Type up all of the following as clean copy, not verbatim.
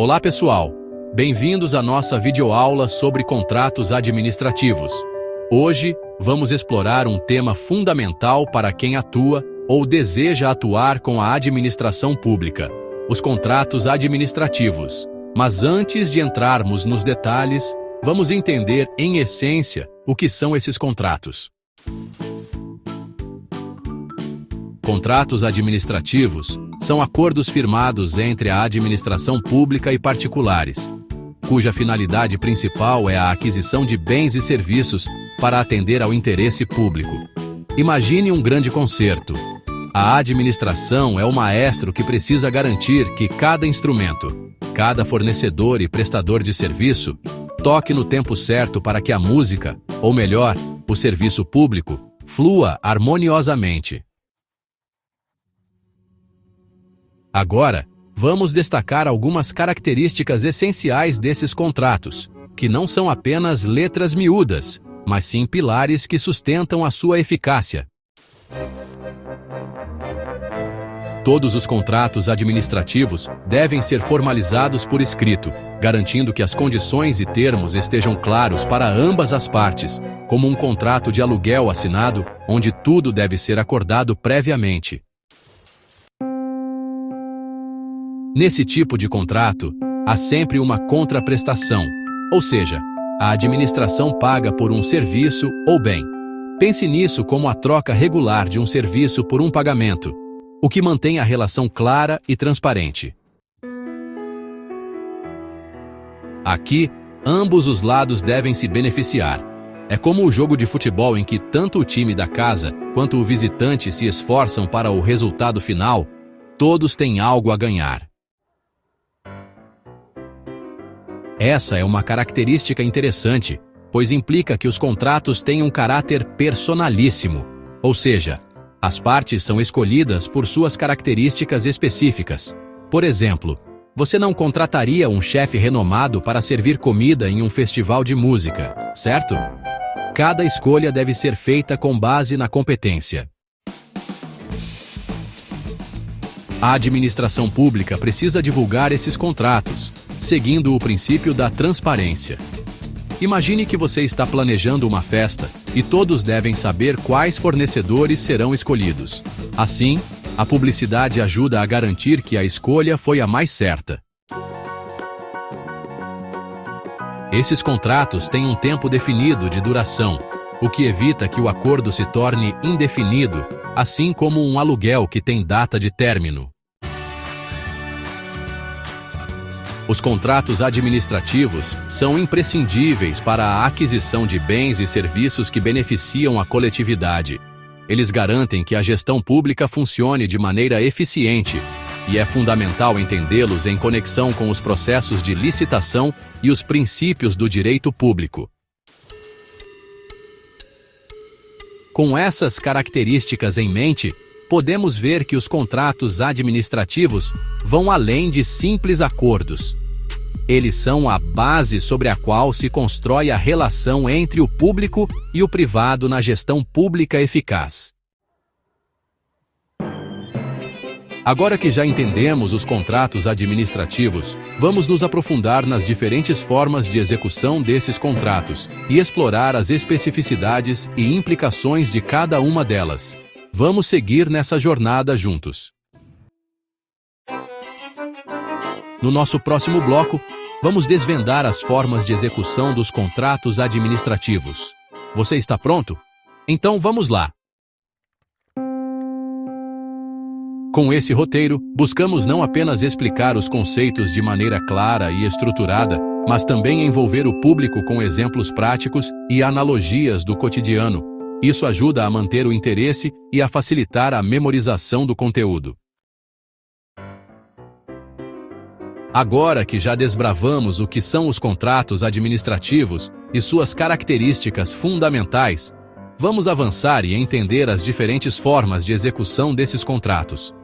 Olá pessoal, bem-vindos à nossa videoaula sobre contratos administrativos. Hoje, vamos explorar um tema fundamental para quem atua ou deseja atuar com a administração pública, os contratos administrativos. Mas antes de entrarmos nos detalhes, vamos entender em essência o que são esses contratos. Contratos administrativos são acordos firmados entre a administração pública e particulares, cuja finalidade principal é a aquisição de bens e serviços para atender ao interesse público. Imagine um grande concerto. A administração é o maestro que precisa garantir que cada instrumento, cada fornecedor e prestador de serviço, toque no tempo certo para que a música, ou melhor, o serviço público, flua harmoniosamente. Agora, vamos destacar algumas características essenciais desses contratos, que não são apenas letras miúdas, mas sim pilares que sustentam a sua eficácia. Todos os contratos administrativos devem ser formalizados por escrito, garantindo que as condições e termos estejam claros para ambas as partes, como um contrato de aluguel assinado, onde tudo deve ser acordado previamente. Nesse tipo de contrato, há sempre uma contraprestação, ou seja, a administração paga por um serviço ou bem. Pense nisso como a troca regular de um serviço por um pagamento, o que mantém a relação clara e transparente. Aqui, ambos os lados devem se beneficiar. É como o jogo de futebol em que tanto o time da casa quanto o visitante se esforçam para o resultado final, todos têm algo a ganhar. Essa é uma característica interessante, pois implica que os contratos têm um caráter personalíssimo, ou seja, as partes são escolhidas por suas características específicas. Por exemplo, você não contrataria um chefe renomado para servir comida em um festival de música, certo? Cada escolha deve ser feita com base na competência. A administração pública precisa divulgar esses contratos, seguindo o princípio da transparência. Imagine que você está planejando uma festa e todos devem saber quais fornecedores serão escolhidos. Assim, a publicidade ajuda a garantir que a escolha foi a mais certa. Esses contratos têm um tempo definido de duração, o que evita que o acordo se torne indefinido, assim como um aluguel que tem data de término. Os contratos administrativos são imprescindíveis para a aquisição de bens e serviços que beneficiam a coletividade. Eles garantem que a gestão pública funcione de maneira eficiente, e é fundamental entendê-los em conexão com os processos de licitação e os princípios do direito público. Com essas características em mente, podemos ver que os contratos administrativos vão além de simples acordos. Eles são a base sobre a qual se constrói a relação entre o público e o privado na gestão pública eficaz. Agora que já entendemos os contratos administrativos, vamos nos aprofundar nas diferentes formas de execução desses contratos e explorar as especificidades e implicações de cada uma delas. Vamos seguir nessa jornada juntos. No nosso próximo bloco, vamos desvendar as formas de execução dos contratos administrativos. Você está pronto? Então vamos lá! Com esse roteiro, buscamos não apenas explicar os conceitos de maneira clara e estruturada, mas também envolver o público com exemplos práticos e analogias do cotidiano. Isso ajuda a manter o interesse e a facilitar a memorização do conteúdo. Agora que já desbravamos o que são os contratos administrativos e suas características fundamentais, vamos avançar e entender as diferentes formas de execução desses contratos.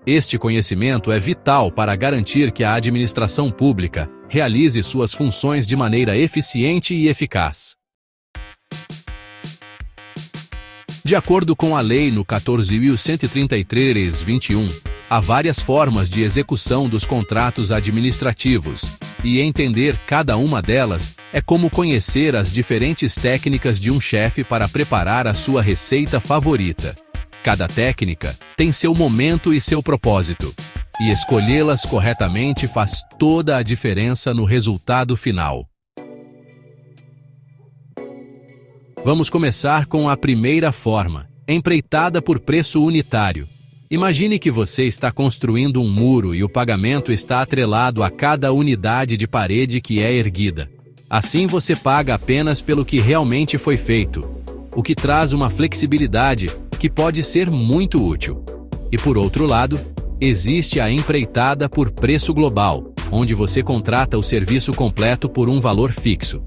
Este conhecimento é vital para garantir que a administração pública realize suas funções de maneira eficiente e eficaz. De acordo com a Lei no 14.133/21, Há várias formas de execução dos contratos administrativos, e entender cada uma delas é como conhecer as diferentes técnicas de um chefe para preparar a sua receita favorita. Cada técnica tem seu momento e seu propósito, e escolhê-las corretamente faz toda a diferença no resultado final. Vamos começar com a primeira forma, empreitada por preço unitário. Imagine que você está construindo um muro e o pagamento está atrelado a cada unidade de parede que é erguida. Assim você paga apenas pelo que realmente foi feito, o que traz uma flexibilidade que pode ser muito útil. E por outro lado, existe a empreitada por preço global, onde você contrata o serviço completo por um valor fixo.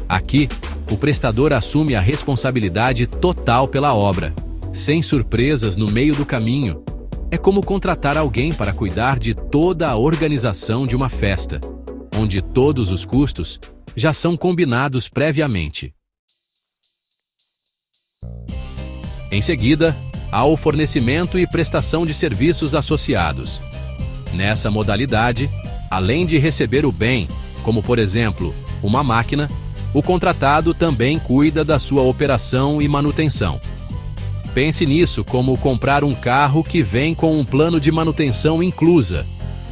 Aqui, o prestador assume a responsabilidade total pela obra, sem surpresas no meio do caminho. É como contratar alguém para cuidar de toda a organização de uma festa, onde todos os custos já são combinados previamente. Em seguida, há o fornecimento e prestação de serviços associados. Nessa modalidade, além de receber o bem, como por exemplo, uma máquina, o contratado também cuida da sua operação e manutenção. Pense nisso como comprar um carro que vem com um plano de manutenção inclusa.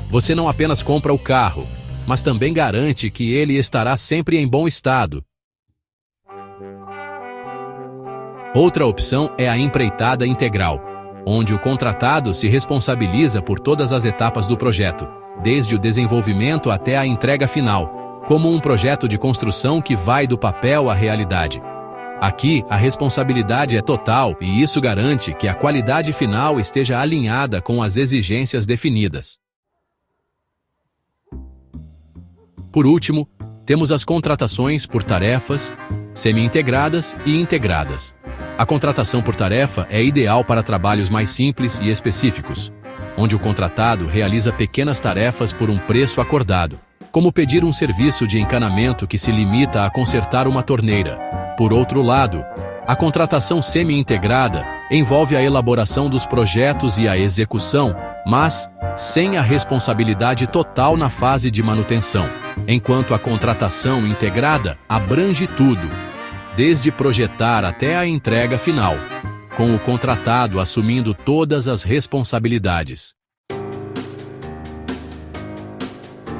Você não apenas compra o carro, mas também garante que ele estará sempre em bom estado. Outra opção é a empreitada integral, onde o contratado se responsabiliza por todas as etapas do projeto, desde o desenvolvimento até a entrega final, como um projeto de construção que vai do papel à realidade. Aqui, a responsabilidade é total e isso garante que a qualidade final esteja alinhada com as exigências definidas. Por último, temos as contratações por tarefas, semi-integradas e integradas. A contratação por tarefa é ideal para trabalhos mais simples e específicos, onde o contratado realiza pequenas tarefas por um preço acordado, como pedir um serviço de encanamento que se limita a consertar uma torneira. Por outro lado, a contratação semi-integrada envolve a elaboração dos projetos e a execução, mas sem a responsabilidade total na fase de manutenção, enquanto a contratação integrada abrange tudo, desde projetar até a entrega final, com o contratado assumindo todas as responsabilidades.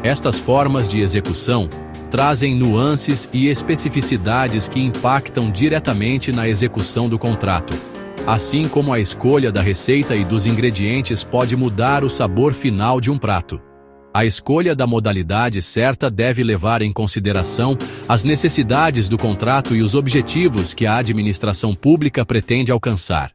Estas formas de execução trazem nuances e especificidades que impactam diretamente na execução do contrato, assim como a escolha da receita e dos ingredientes pode mudar o sabor final de um prato. A escolha da modalidade certa deve levar em consideração as necessidades do contrato e os objetivos que a administração pública pretende alcançar.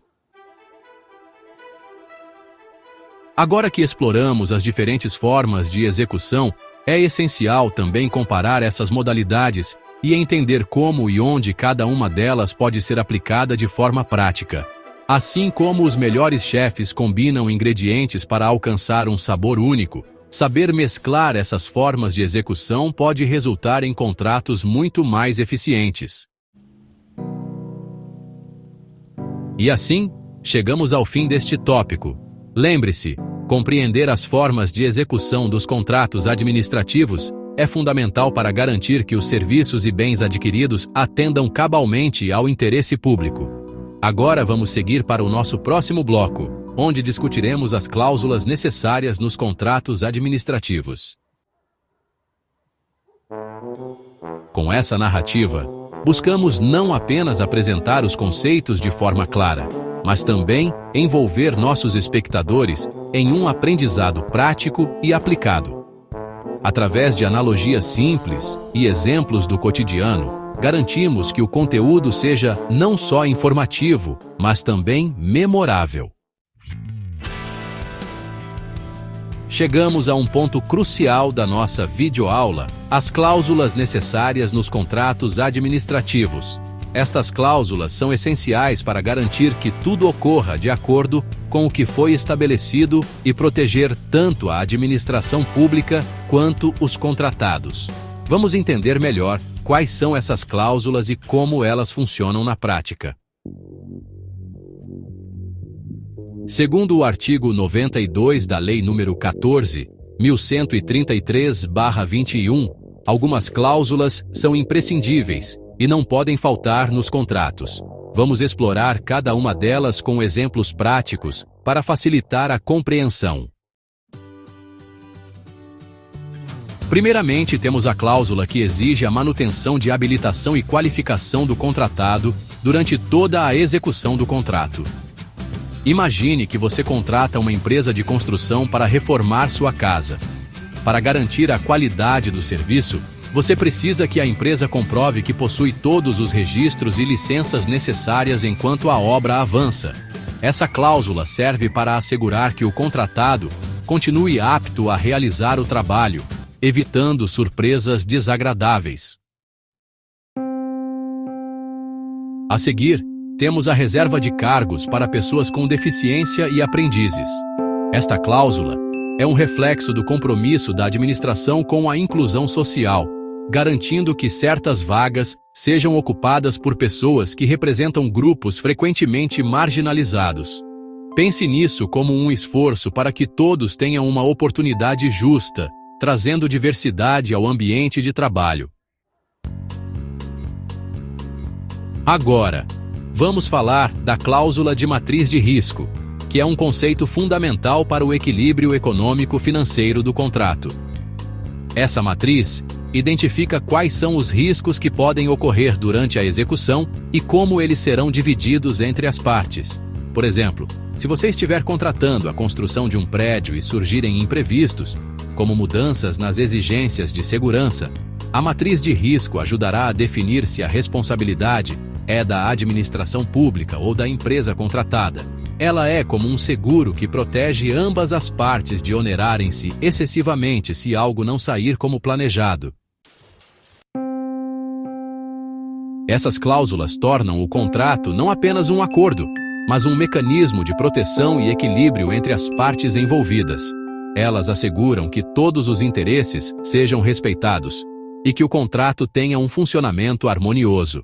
Agora que exploramos as diferentes formas de execução, é essencial também comparar essas modalidades e entender como e onde cada uma delas pode ser aplicada de forma prática. Assim como os melhores chefes combinam ingredientes para alcançar um sabor único, saber mesclar essas formas de execução pode resultar em contratos muito mais eficientes. E assim, chegamos ao fim deste tópico. Lembre-se, compreender as formas de execução dos contratos administrativos é fundamental para garantir que os serviços e bens adquiridos atendam cabalmente ao interesse público. Agora vamos seguir para o nosso próximo bloco, onde discutiremos as cláusulas necessárias nos contratos administrativos. Com essa narrativa, buscamos não apenas apresentar os conceitos de forma clara, mas também envolver nossos espectadores em um aprendizado prático e aplicado. Através de analogias simples e exemplos do cotidiano, garantimos que o conteúdo seja não só informativo, mas também memorável. Chegamos a um ponto crucial da nossa videoaula: as cláusulas necessárias nos contratos administrativos. Estas cláusulas são essenciais para garantir que tudo ocorra de acordo com o que foi estabelecido e proteger tanto a administração pública quanto os contratados. Vamos entender melhor quais são essas cláusulas e como elas funcionam na prática. Segundo o artigo 92 da Lei nº 14.1133/21, algumas cláusulas são imprescindíveis e não podem faltar nos contratos. Vamos explorar cada uma delas com exemplos práticos para facilitar a compreensão. Primeiramente, temos a cláusula que exige a manutenção de habilitação e qualificação do contratado durante toda a execução do contrato. Imagine que você contrata uma empresa de construção para reformar sua casa. Para garantir a qualidade do serviço, você precisa que a empresa comprove que possui todos os registros e licenças necessárias enquanto a obra avança. Essa cláusula serve para assegurar que o contratado continue apto a realizar o trabalho, evitando surpresas desagradáveis. A seguir, temos a reserva de cargos para pessoas com deficiência e aprendizes. Esta cláusula é um reflexo do compromisso da administração com a inclusão social, garantindo que certas vagas sejam ocupadas por pessoas que representam grupos frequentemente marginalizados. Pense nisso como um esforço para que todos tenham uma oportunidade justa, trazendo diversidade ao ambiente de trabalho. Agora, vamos falar da cláusula de matriz de risco, que é um conceito fundamental para o equilíbrio econômico-financeiro do contrato. Essa matriz identifica quais são os riscos que podem ocorrer durante a execução e como eles serão divididos entre as partes. Por exemplo, se você estiver contratando a construção de um prédio e surgirem imprevistos, como mudanças nas exigências de segurança, a matriz de risco ajudará a definir se a responsabilidade é da administração pública ou da empresa contratada. Ela é como um seguro que protege ambas as partes de onerarem-se excessivamente se algo não sair como planejado. Essas cláusulas tornam o contrato não apenas um acordo, mas um mecanismo de proteção e equilíbrio entre as partes envolvidas. Elas asseguram que todos os interesses sejam respeitados e que o contrato tenha um funcionamento harmonioso.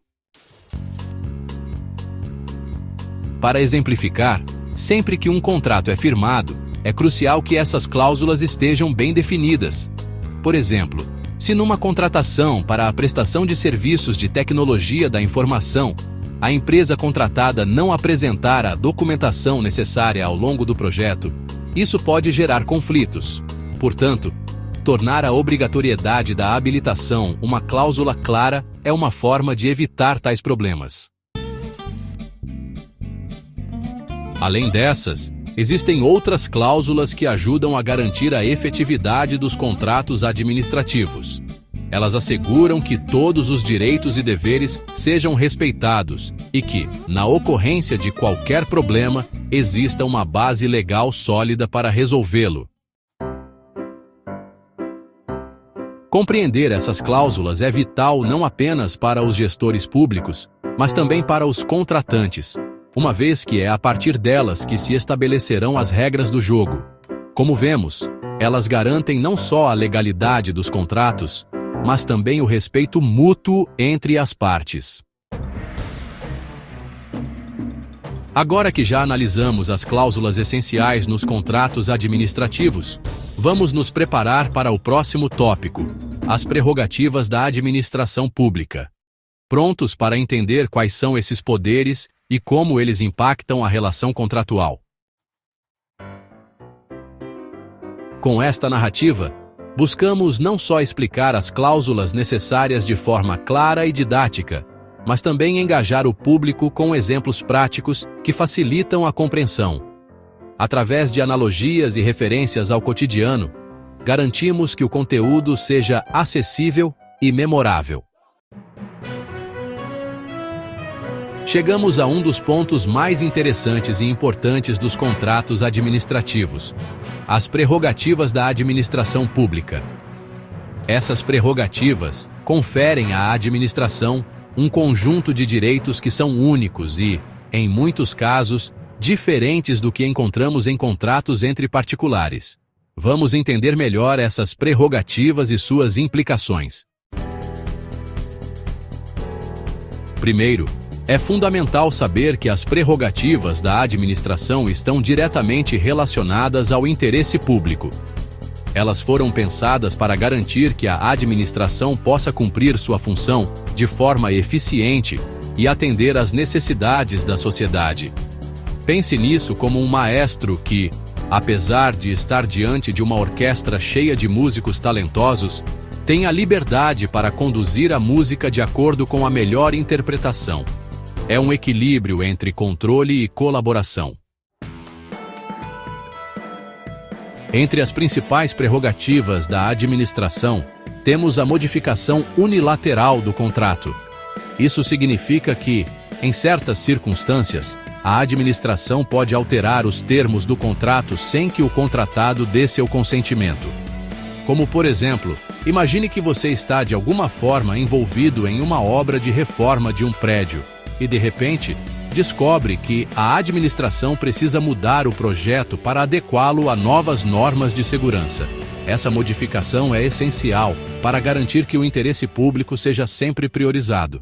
Para exemplificar, sempre que um contrato é firmado, é crucial que essas cláusulas estejam bem definidas. Por exemplo, se numa contratação para a prestação de serviços de tecnologia da informação, a empresa contratada não apresentar a documentação necessária ao longo do projeto, isso pode gerar conflitos. Portanto, tornar a obrigatoriedade da habilitação uma cláusula clara é uma forma de evitar tais problemas. Além dessas, existem outras cláusulas que ajudam a garantir a efetividade dos contratos administrativos. Elas asseguram que todos os direitos e deveres sejam respeitados e que, na ocorrência de qualquer problema, exista uma base legal sólida para resolvê-lo. Compreender essas cláusulas é vital não apenas para os gestores públicos, mas também para os contratantes, uma vez que é a partir delas que se estabelecerão as regras do jogo. Como vemos, elas garantem não só a legalidade dos contratos, mas também o respeito mútuo entre as partes. Agora que já analisamos as cláusulas essenciais nos contratos administrativos, vamos nos preparar para o próximo tópico, as prerrogativas da administração pública. Prontos para entender quais são esses poderes e como eles impactam a relação contratual? Com esta narrativa, buscamos não só explicar as cláusulas necessárias de forma clara e didática, mas também engajar o público com exemplos práticos que facilitam a compreensão. Através de analogias e referências ao cotidiano, garantimos que o conteúdo seja acessível e memorável. Chegamos a um dos pontos mais interessantes e importantes dos contratos administrativos: as prerrogativas da administração pública. Essas prerrogativas conferem à administração um conjunto de direitos que são únicos e, em muitos casos, diferentes do que encontramos em contratos entre particulares. Vamos entender melhor essas prerrogativas e suas implicações. Primeiro, É fundamental saber que as prerrogativas da administração estão diretamente relacionadas ao interesse público. Elas foram pensadas para garantir que a administração possa cumprir sua função de forma eficiente e atender às necessidades da sociedade. Pense nisso como um maestro que, apesar de estar diante de uma orquestra cheia de músicos talentosos, tem a liberdade para conduzir a música de acordo com a melhor interpretação. É um equilíbrio entre controle e colaboração. Entre as principais prerrogativas da administração, temos a modificação unilateral do contrato. Isso significa que, em certas circunstâncias, a administração pode alterar os termos do contrato sem que o contratado dê seu consentimento. Como, por exemplo, imagine que você está de alguma forma envolvido em uma obra de reforma de um prédio e, de repente, descobre que a administração precisa mudar o projeto para adequá-lo a novas normas de segurança. Essa modificação é essencial para garantir que o interesse público seja sempre priorizado.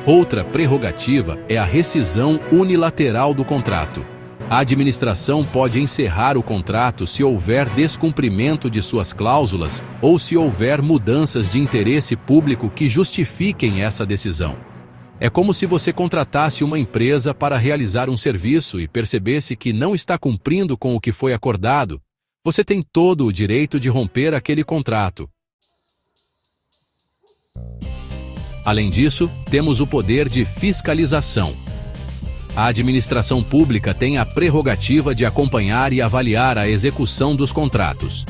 Outra prerrogativa é a rescisão unilateral do contrato. A administração pode encerrar o contrato se houver descumprimento de suas cláusulas ou se houver mudanças de interesse público que justifiquem essa decisão. É como se você contratasse uma empresa para realizar um serviço e percebesse que não está cumprindo com o que foi acordado. Você tem todo o direito de romper aquele contrato. Além disso, temos o poder de fiscalização. A administração pública tem a prerrogativa de acompanhar e avaliar a execução dos contratos.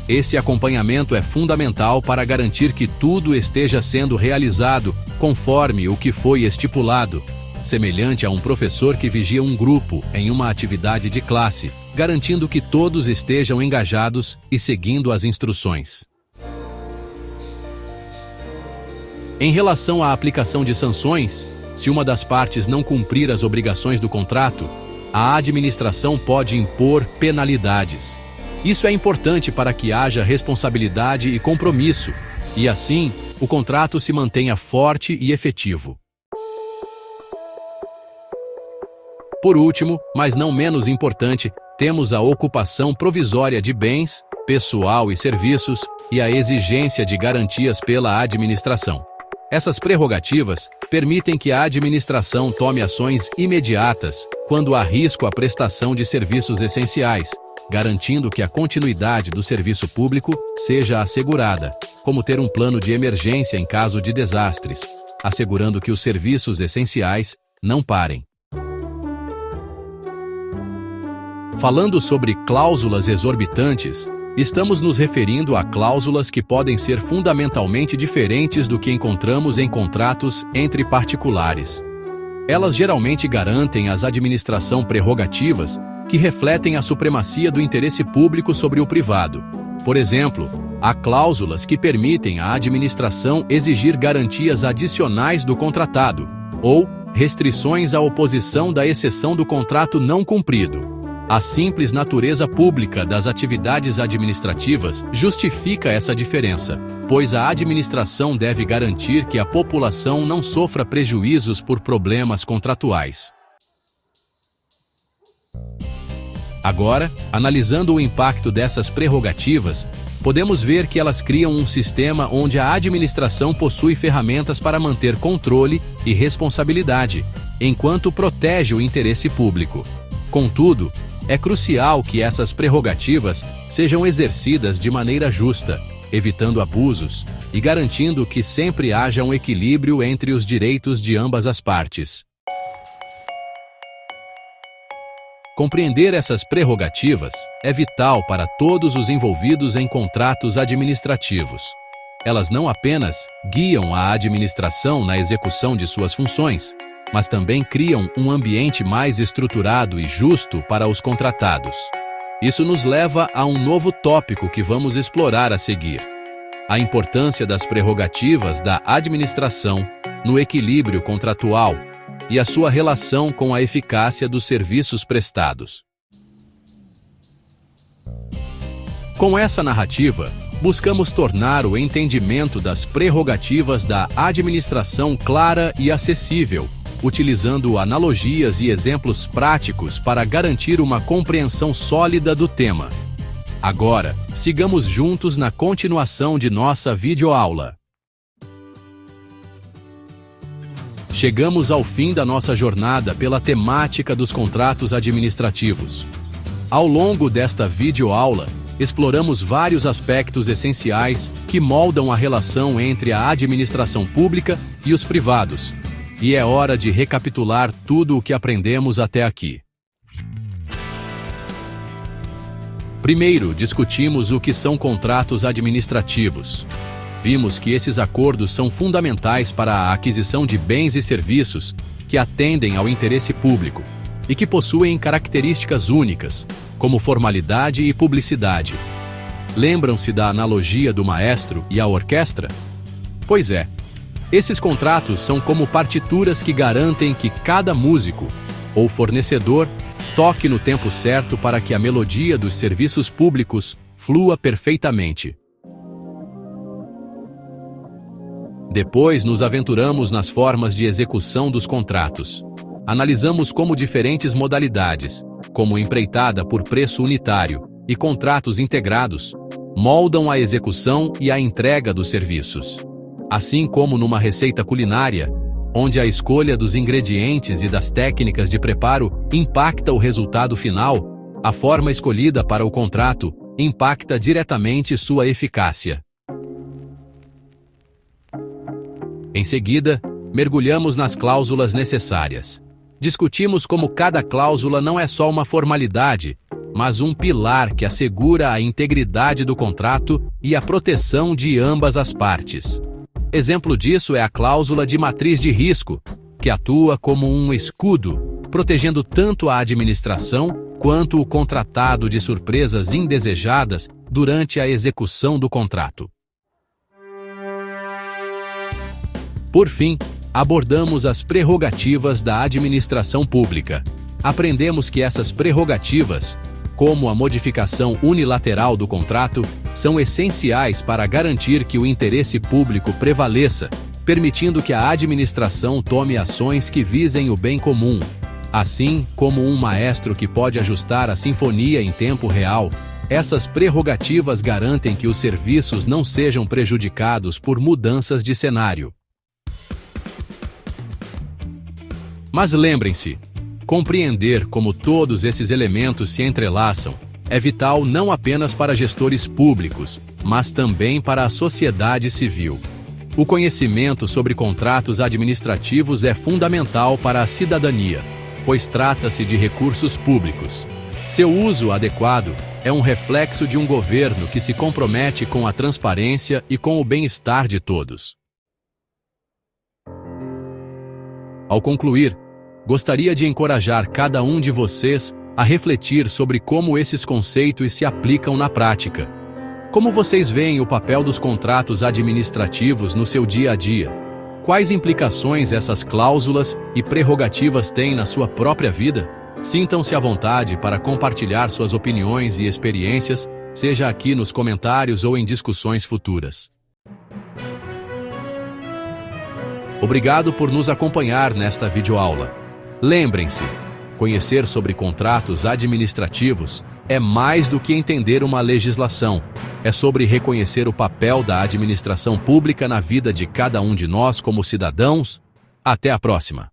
Esse acompanhamento é fundamental para garantir que tudo esteja sendo realizado conforme o que foi estipulado, semelhante a um professor que vigia um grupo em uma atividade de classe, garantindo que todos estejam engajados e seguindo as instruções. Em relação à aplicação de sanções, se uma das partes não cumprir as obrigações do contrato, a administração pode impor penalidades. Isso é importante para que haja responsabilidade e compromisso, e assim, o contrato se mantenha forte e efetivo. Por último, mas não menos importante, temos a ocupação provisória de bens, pessoal e serviços, e a exigência de garantias pela administração. Essas prerrogativas permitem que a administração tome ações imediatas quando há risco à prestação de serviços essenciais, garantindo que a continuidade do serviço público seja assegurada, como ter um plano de emergência em caso de desastres, assegurando que os serviços essenciais não parem. Falando sobre cláusulas exorbitantes, estamos nos referindo a cláusulas que podem ser fundamentalmente diferentes do que encontramos em contratos entre particulares. Elas geralmente garantem às administração prerrogativas que refletem a supremacia do interesse público sobre o privado. Por exemplo, há cláusulas que permitem à administração exigir garantias adicionais do contratado, ou restrições à oposição da exceção do contrato não cumprido. A simples natureza pública das atividades administrativas justifica essa diferença, pois a administração deve garantir que a população não sofra prejuízos por problemas contratuais. Agora, analisando o impacto dessas prerrogativas, podemos ver que elas criam um sistema onde a administração possui ferramentas para manter controle e responsabilidade, enquanto protege o interesse público. Contudo, é crucial que essas prerrogativas sejam exercidas de maneira justa, evitando abusos e garantindo que sempre haja um equilíbrio entre os direitos de ambas as partes. Compreender essas prerrogativas é vital para todos os envolvidos em contratos administrativos. Elas não apenas guiam a administração na execução de suas funções, mas também criam um ambiente mais estruturado e justo para os contratados. Isso nos leva a um novo tópico que vamos explorar a seguir: a importância das prerrogativas da administração no equilíbrio contratual e a sua relação com a eficácia dos serviços prestados. Com essa narrativa, buscamos tornar o entendimento das prerrogativas da administração clara e acessível, utilizando analogias e exemplos práticos para garantir uma compreensão sólida do tema. Agora, sigamos juntos na continuação de nossa videoaula. Chegamos ao fim da nossa jornada pela temática dos contratos administrativos. Ao longo desta videoaula, exploramos vários aspectos essenciais que moldam a relação entre a administração pública e os privados. E é hora de recapitular tudo o que aprendemos até aqui. Primeiro, discutimos o que são contratos administrativos. Vimos que esses acordos são fundamentais para a aquisição de bens e serviços que atendem ao interesse público e que possuem características únicas, como formalidade e publicidade. Lembram-se da analogia do maestro e a orquestra? Pois é, esses contratos são como partituras que garantem que cada músico ou fornecedor toque no tempo certo para que a melodia dos serviços públicos flua perfeitamente. Depois nos aventuramos nas formas de execução dos contratos. Analisamos como diferentes modalidades, como empreitada por preço unitário e contratos integrados, moldam a execução e a entrega dos serviços. Assim como numa receita culinária, onde a escolha dos ingredientes e das técnicas de preparo impacta o resultado final, a forma escolhida para o contrato impacta diretamente sua eficácia. Em seguida, mergulhamos nas cláusulas necessárias. Discutimos como cada cláusula não é só uma formalidade, mas um pilar que assegura a integridade do contrato e a proteção de ambas as partes. Exemplo disso é a cláusula de matriz de risco, que atua como um escudo, protegendo tanto a administração quanto o contratado de surpresas indesejadas durante a execução do contrato. Por fim, abordamos as prerrogativas da administração pública. Aprendemos que essas prerrogativas, como a modificação unilateral do contrato, são essenciais para garantir que o interesse público prevaleça, permitindo que a administração tome ações que visem o bem comum. Assim como um maestro que pode ajustar a sinfonia em tempo real, essas prerrogativas garantem que os serviços não sejam prejudicados por mudanças de cenário. Mas lembrem-se, compreender como todos esses elementos se entrelaçam é vital não apenas para gestores públicos, mas também para a sociedade civil. O conhecimento sobre contratos administrativos é fundamental para a cidadania, pois trata-se de recursos públicos. Seu uso adequado é um reflexo de um governo que se compromete com a transparência e com o bem-estar de todos. Ao concluir, gostaria de encorajar cada um de vocês a refletir sobre como esses conceitos se aplicam na prática. Como vocês veem o papel dos contratos administrativos no seu dia a dia? Quais implicações essas cláusulas e prerrogativas têm na sua própria vida? Sintam-se à vontade para compartilhar suas opiniões e experiências, seja aqui nos comentários ou em discussões futuras. Obrigado por nos acompanhar nesta videoaula. Lembrem-se, conhecer sobre contratos administrativos é mais do que entender uma legislação. É sobre reconhecer o papel da administração pública na vida de cada um de nós como cidadãos. Até a próxima!